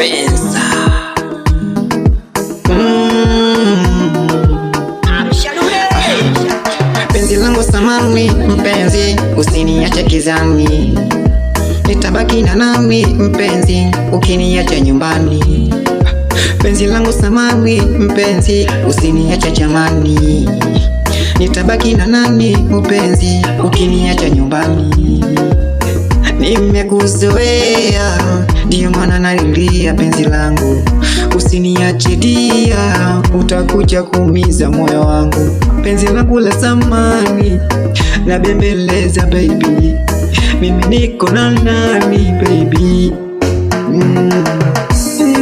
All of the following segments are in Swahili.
Penza. Penzi langu samani mpenzi, usiniache gizani, nitabaki na nani mpenzi, ukiniacha nyumbani. Penzi langu samani mpenzi, usiniache jamani, nitabaki na nani mpenzi, ukiniacha nyumbani. Nimekuzoea ndio maana nalilia penzi langu, usiniache dia, utakuja kuumiza moyo wangu. Penzi langu la zamani na bembeleza baby, mimi niko na nani baby.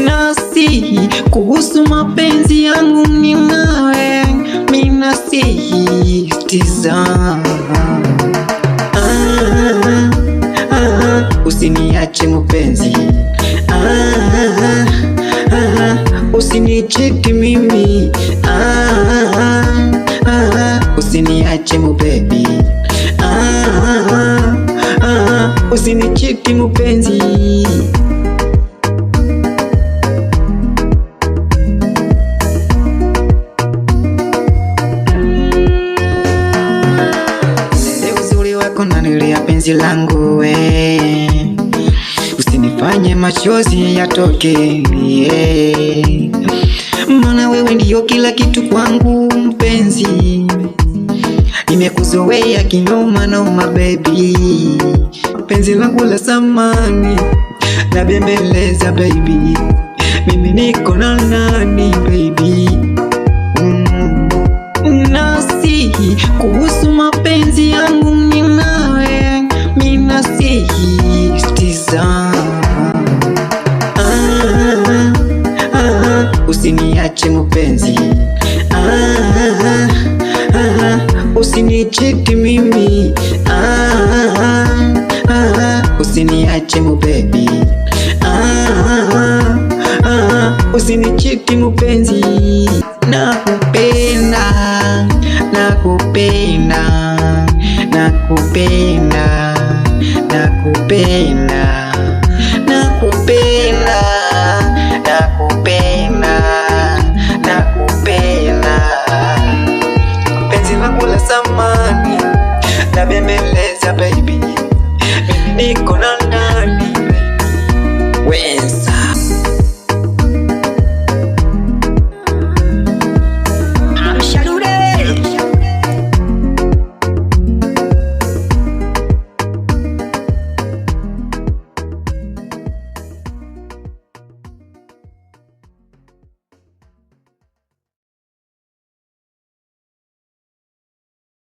Nasihi kuhusu mapenzi yangu ni nawe, mimi nasihi usiniache mpenzi, usinicheki mimi, usiniache baby, usinicheki mpenzi. Uzuri wako nanilia penzi langu we, usinifanye machozi yatoke yeah. Maana wewe ndiyo kila kitu kwangu mpenzi, nimekuzoea kinoma noma baby. Penzi langu la zamani na bembeleza baby, mimi niko na nani baby. Nasihi kuhusu mapenzi yangu